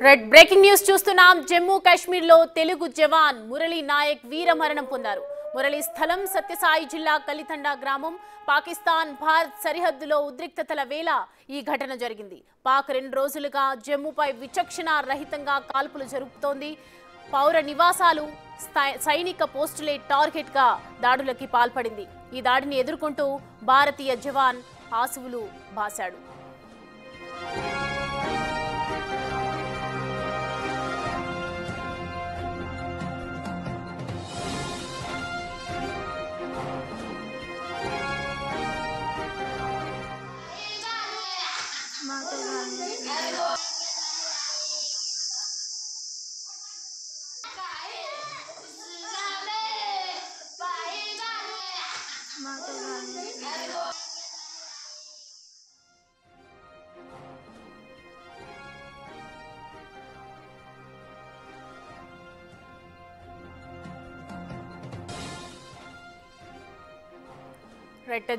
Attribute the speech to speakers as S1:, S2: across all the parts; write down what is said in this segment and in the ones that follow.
S1: Red breaking news చూస్తున్నాం. జమ్మూ కాశ్మీర్ లో తెలుగు జవాన్ మురళీ నాయక్ వీరమరణం పొందారు. మురళీ స్థలం సత్యసాయి జిల్లా కలితండా గ్రామం. పాకిస్తాన్ భారత్ సరిహద్దులో ఉద్రిక్తతల వేళ ఈ ఘటన జరిగింది. పాక్ 2 రోజులుగా జమ్మూపై విచక్షణ రహితంగా కాల్పులు జరుపుతోంది. పౌర నివాసాలు, సైనిక పోస్టులే టార్గెట్ గా దాడులకి పాల్పడింది. ఈ దాడిని ఎదుర్కొంటూ భారతీయ జవాన్ ఆసువులు బాశాడు.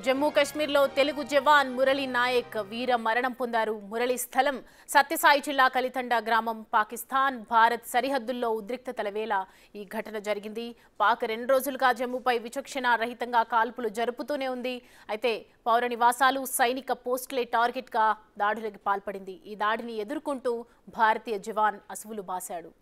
S1: జమ్మూ కాశ్మీర్ లో తెలుగు జవాన్ మురళీ నాయక్ వీర మరణం పొందారు. మురళీ స్థలం సత్యసాయి జిల్లా కలితండా గ్రామం. పాకిస్తాన్ భారత్ సరిహద్దుల్లో ఉద్రిక్తతల వేళ ఈ ఘటన జరిగింది. పాక్ 2 రోజులుగా జమ్మూపై విచక్షణ రహితంగా కాల్పులు జరుపుతూనే ఉంది. అయితే పౌర నివాసాలు, సైనిక పోస్టులే టార్గెట్ గా దాడులకు పాల్పడింది. ఈ దాడిని ఎదుర్కొంటూ భారతీయ జవాన్ అసువులు బాశాడు.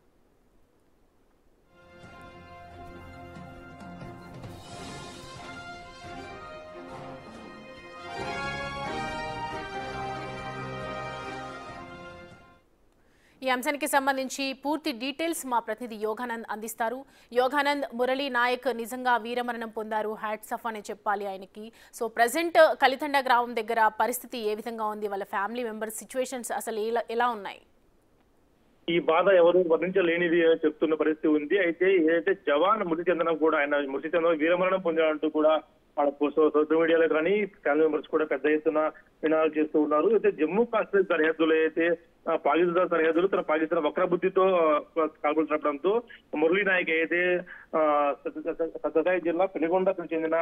S1: ఈ అంశానికి సంబంధించి పూర్తి డీటెయిల్స్ మా ప్రతినిధి యోగానంద్ అందిస్తారు. యోగానంద్, మురళీ నాయక్ నిజంగా వీరమరణం పొందారు. హ్యాట్స్ ఆఫ్ అనే చెప్పాలి ఆయనకి. సో ప్రజెంట్ కలితండ గ్రామం దగ్గర పరిస్థితి ఏ విధంగా ఉంది? వాళ్ళ ఫ్యామిలీ మెంబర్స్ సిచ్యువేషన్స్ అసలు ఎలా ఉన్నాయి?
S2: ఈ బాధ ఎవరు వర్ణించలేనిది చెప్తున్న పరిస్థితి ఉంది. అయితే ఏదైతే జవాన్ మృతి చెందడం కూడా, ఆయన మృతి చెందడం వీరమరణం పొందాలంటూ కూడా సోషల్ మీడియాలో కానీ ఫ్యామిలీ మెంబర్స్ కూడా పెద్ద ఎత్తున నినాదాలు చేస్తూ ఉన్నారు. అయితే జమ్మూ కాశ్మీర్ సరిహద్దులో అయితే పాకిస్తాన్ సరిహద్దులు తన పాకిస్తాన్ వక్రబుద్ధితో కాల్పులు జరపడంతో మురళీ నాయక్ అయితే సత్యసాయి జిల్లా పెనుగొండకు చెందిన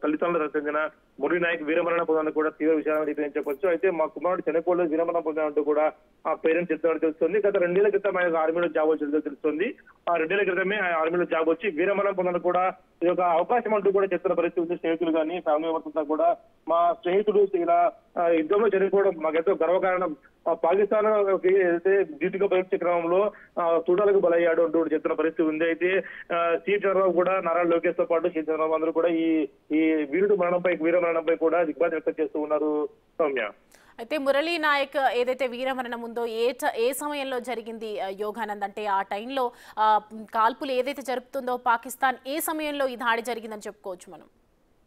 S2: కలితండకు చెందిన మురళీ నాయక్ వీరమరణం పొందాలని కూడా తీవ్ర విషయాన్ని చెప్పొచ్చు. అయితే మా కుమారుడు చనిపోలేదు, వీరమరణం పొందాలంటూ కూడా ఆ పేరెంట్స్ చెప్తామని తెలుస్తుంది. గత 2 ఏళ్ల క్రితం ఆయన ఆర్మీలో జాబ్ వచ్చిందో తెలుస్తుంది. ఆ 2 ఏళ్ల క్రితమే ఆర్మీలో జాబ్ వచ్చి వీరమరణం పొందాలని కూడా ఇది ఒక అవకాశం అంటూ కూడా చెప్తున్న పరిస్థితి ఉంది. స్నేహితులు కానీ ఫ్యామిలీ మెంబర్స్ అంతా కూడా మా స్నేహితుడు ఇలా యుద్ధంలో చనిపోవడం మాకెంతో గర్వకారణం. పాకిస్తాన్ ఏదైతే డ్యూటీగా పరీక్ష క్రమంలో చూడాలకు బలయ్యాడు అంటూ చెప్తున్న పరిస్థితి ఉంది. అయితే సి చంద్రబాబు కూడా, నారా లోకేష్ తో పాటు సి చంద్రబాబు అందరూ కూడా ఈ వీర మరణంపై కూడా దిగ్బాధ వ్యక్తం చేస్తూ ఉన్నారు. సౌమ్య,
S1: అయితే మురళీ నాయక్ ఏదైతే వీరమరణం ఉందో ఏ సమయంలో జరిగింది యోగానంద్? అంటే ఆ టైంలో కాల్పులు ఏదైతే జరుపుతుందో పాకిస్తాన్, ఏ సమయంలో ఈ దాడి జరిగిందని చెప్పుకోవచ్చు మనం?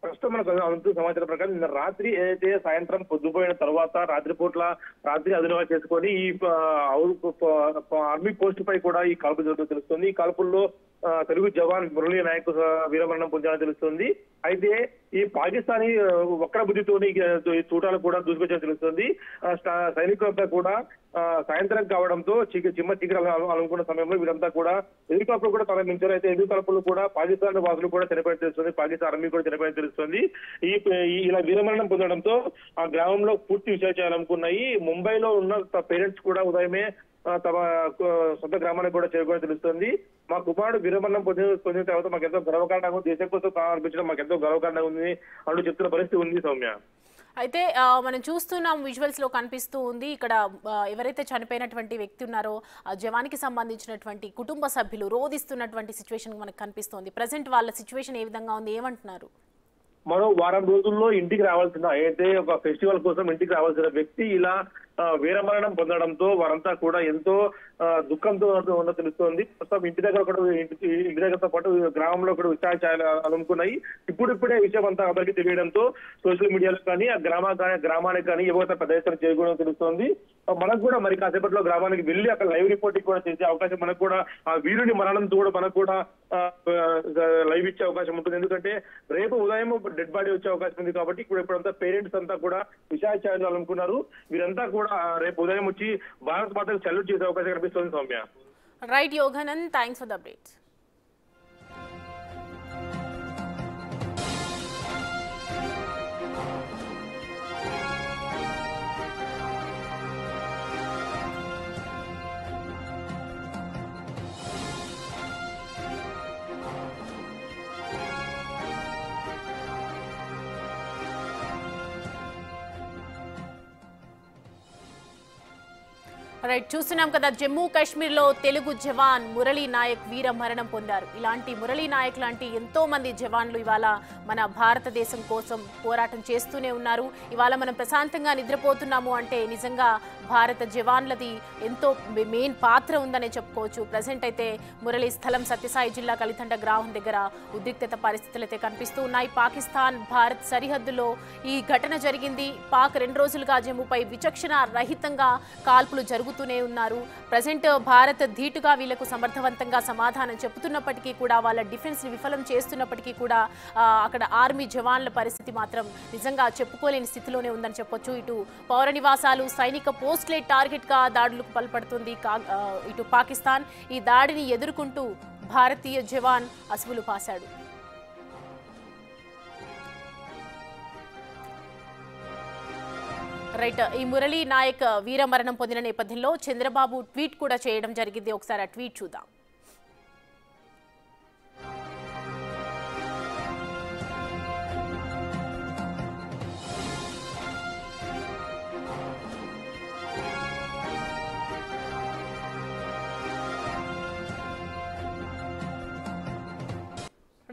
S2: ప్రస్తుతం మనకు అందుతున్న సమాచారం ప్రకారం నిన్న రాత్రి ఏదైతే సాయంత్రం పొద్దుపోయిన తర్వాత రాత్రి అదునుగా చేసుకొని ఈ ఆర్మీ పోస్ట్ పై కూడా ఈ కాల్పులు జరుగుతూ తెలుస్తుంది. ఈ కాల్పుల్లో తెలుగు జవాన్ మురళీ నాయక్ వీరమరణం పొందాలని తెలుస్తుంది. అయితే ఈ పాకిస్తానీ వక్ర బుద్ధితోని చూటాలు కూడా దూసుకొచ్చని తెలుస్తుంది. సైనికులంతా కూడా సాయంత్రం కావడంతో చిమ్మ చీకటి అనుకున్న సమయంలో వీరంతా కూడా హెలికాప్టర్ కూడా ప్రారంభించారు. అయితే హెలికాప్టర్లు కూడా పాకిస్తాన్ వాసులు కూడా చనిపోయిన తెలుస్తుంది, పాకిస్తాన్ ఆర్మీ కూడా చనిపోయిన తెలుస్తుంది. ఇలా వీరమరణం పొందడంతో ఆ గ్రామంలో పూర్తి విషయాలు అనుకున్నాయి. ముంబైలో ఉన్న పేరెంట్స్ కూడా ఉదయమే తమ సొంత గ్రామానికి కూడా చేరుకోవడం తెలుస్తుంది. మా కుమారుడు వీరమరణం పొందిన తర్వాత మాకు ఎంతో గర్వకారణంగా ఉంది, దేశం కోసం ప్రారంభించడం మాకు ఎంతో గర్వకారణంగా ఉంది అంటూ చెప్తున్న పరిస్థితి ఉంది. సౌమ్య,
S1: అయితే మనం చూస్తున్నాం, విజువల్స్ లో కనిపిస్తూ ఉంది, ఇక్కడ ఎవరైతే చనిపోయినటువంటి వ్యక్తి ఉన్నారో ఆ జవాన్కి సంబంధించినటువంటి కుటుంబ సభ్యులు రోధిస్తున్నటువంటి సిచ్యువేషన్ మనకు కనిపిస్తోంది. ప్రజెంట్ వాళ్ళ సిచ్యువేషన్ ఏ విధంగా ఉంది, ఏమంటున్నారు?
S2: మరో వారం రోజుల్లో ఇంటికి రావాల్సిన, అయితే ఒక ఫెస్టివల్ కోసం ఇంటికి రావాల్సిన వ్యక్తి ఇలా వీరమరణం పొందడంతో వారంతా కూడా ఎంతో దుఃఖంతో ఉన్న తెలుస్తోంది. ప్రస్తుతం ఇంటి దగ్గరతో పాటు గ్రామంలో కూడా విషయాలు అనుకున్నాయి. ఇప్పుడిప్పుడే విషయం అంతా అందరికీ తెలియడంతో సోషల్ మీడియాలో కానీ ఆ గ్రామానికి కానీ యువత పెద్ద ఎత్తున చేరుకోవడం తెలుస్తోంది. మనకు కూడా మరి కాసేపట్లో గ్రామానికి వెళ్ళి అక్కడ లైవ్ రిపోర్టింగ్ కూడా చేసే అవకాశం, మనకు కూడా ఆ వీరుని మరణంతో కూడా మనకు కూడా లైవ్ ఇచ్చే అవకాశం ఉంటుంది. ఎందుకంటే రేపు ఉదయం డెడ్ బాడీ వచ్చే అవకాశం ఉంది. కాబట్టి ఇప్పుడంతా పేరెంట్స్ అంతా కూడా విషయాలు అనుకున్నారు. వీరంతా కూడా రేపు ఉదయం వచ్చి భారత్ మాతకు సెల్యూట్ చేసే అవకాశం కనిపిస్తుంది. Soumya,
S1: right Yoganand, thanks for the updates. Right, చూస్తున్నాం కదా, జమ్మూ కాశ్మీర్లో తెలుగు జవాన్ మురళీ నాయక్ వీర మరణం పొందారు. ఇలాంటి మురళీ నాయక్ లాంటి ఎంతో మంది జవాన్లు ఇవాళ మన భారతదేశం కోసం పోరాటం చేస్తూనే ఉన్నారు. ఇవాళ మనం ప్రశాంతంగా నిద్రపోతున్నాము అంటే నిజంగా భారత జవాన్లది ఎంతో మెయిన్ పాత్ర ఉందనే చెప్పుకోవచ్చు. ప్రజెంట్ అయితే మురళీ స్థలం సత్యసాయి జిల్లా కలితండ గ్రామం దగ్గర ఉద్రిక్తత పరిస్థితులు అయితే కనిపిస్తూ ఉన్నాయి. పాకిస్తాన్ భారత్ సరిహద్దులో ఈ ఘటన జరిగింది. పాక్ 2 రోజులుగా జమ్మూపై విచక్షణ రహితంగా కాల్పులు జరుగుతూనే ఉన్నారు. ప్రజెంట్ భారత్ ధీటుగా వీళ్లకు సమర్థవంతంగా సమాధానం చెబుతున్నప్పటికీ కూడా, వాళ్ళ డిఫెన్స్ ని విఫలం చేస్తున్నప్పటికీ కూడా అక్కడ ఆర్మీ జవాన్ల పరిస్థితి మాత్రం నిజంగా చెప్పుకోలేని స్థితిలోనే ఉందని చెప్పొచ్చు. ఇటు పౌర నివాసాలు, సైనిక పోస్టులే టార్గెట్ గా దాడులకు పాల్పడుతుంది ఇటు పాకిస్తాన్. ఈ దాడిని ఎదుర్కొంటూ భారతీయ జవాన్ అసువులు పాశాడు. రైట్, ఈ మురళీ నాయక్ వీరమరణం పొందిన నేపథ్యంలో చంద్రబాబు ట్వీట్ కూడా చేయడం జరిగింది. ఒకసారి ఆ ట్వీట్ చూద్దాం.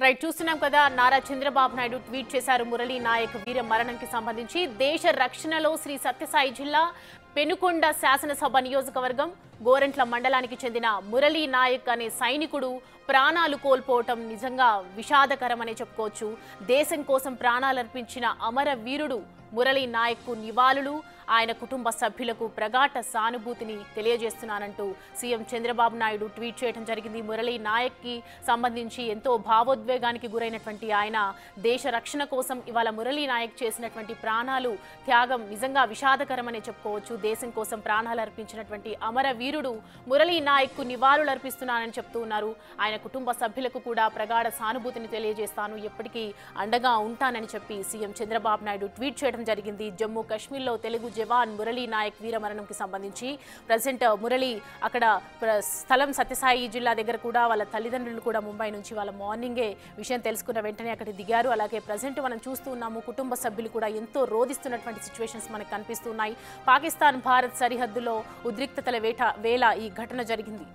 S1: రైట్, చూస్తున్నాం కదా, నారా చంద్రబాబు నాయుడు ట్వీట్ చేశారు మురళీ నాయక్ వీర మరణంకి సంబంధించి. దేశ రక్షణలో శ్రీ సత్యసాయి జిల్లా పెనుకొండ శాసనసభ నియోజకవర్గం గోరంట్ల మండలానికి చెందిన మురళీ నాయక్ అనే సైనికుడు ప్రాణాలు కోల్పోవటం నిజంగా విషాదకరమనే చెప్పుకోవచ్చు. దేశం కోసం ప్రాణాలర్పించిన అమర వీరుడు మురళీ నాయక్కు నివాళులు, ఆయన కుటుంబ సభ్యులకు ప్రగాఢ సానుభూతిని తెలియజేస్తున్నానంటూ సీఎం చంద్రబాబు నాయుడు ట్వీట్ చేయడం జరిగింది. మురళీ నాయక్కి సంబంధించి ఎంతో భావోద్వేగానికి గురైనటువంటి ఆయన దేశ రక్షణ కోసం ఇవాళ మురళీ నాయక్ చేసినటువంటి ప్రాణాలు త్యాగం నిజంగా విషాదకరమనే చెప్పుకోవచ్చు. దేశం కోసం ప్రాణాలు అర్పించినటువంటి అమర వీరుడు మురళీ నాయక్కు నివాళులు అర్పిస్తున్నానని చెప్తూ ఉన్నారు. ఆయన కుటుంబ సభ్యులకు కూడా ప్రగాఢ సానుభూతిని తెలియజేస్తాను, ఎప్పటికీ అండగా ఉంటానని చెప్పి సీఎం చంద్రబాబు నాయుడు ట్వీట్ చేయడం జరిగింది. జమ్మూ కాశ్మీర్లో తెలుగు జవాన్ మురళీ నాయక్ వీరమరణంకి సంబంధించి ప్రజెంట్ మురళీ అక్కడ స్థలం సత్యసాయి జిల్లా దగ్గర కూడా వాళ్ళ తల్లిదండ్రులు కూడా ముంబై నుంచి వాళ్ళ మార్నింగే విషయం తెలుసుకున్న వెంటనే అక్కడికి దిగారు. అలాగే ప్రజెంట్ మనం చూస్తూ ఉన్నాము, కుటుంబ సభ్యులు కూడా ఎంతో రోధిస్తున్నటువంటి సిచ్యువేషన్స్ మనకు కనిపిస్తున్నాయి. పాకిస్తాన్ భారత్ సరిహద్దులో ఉద్రిక్తతల వేళ ఈ ఘటన జరిగింది.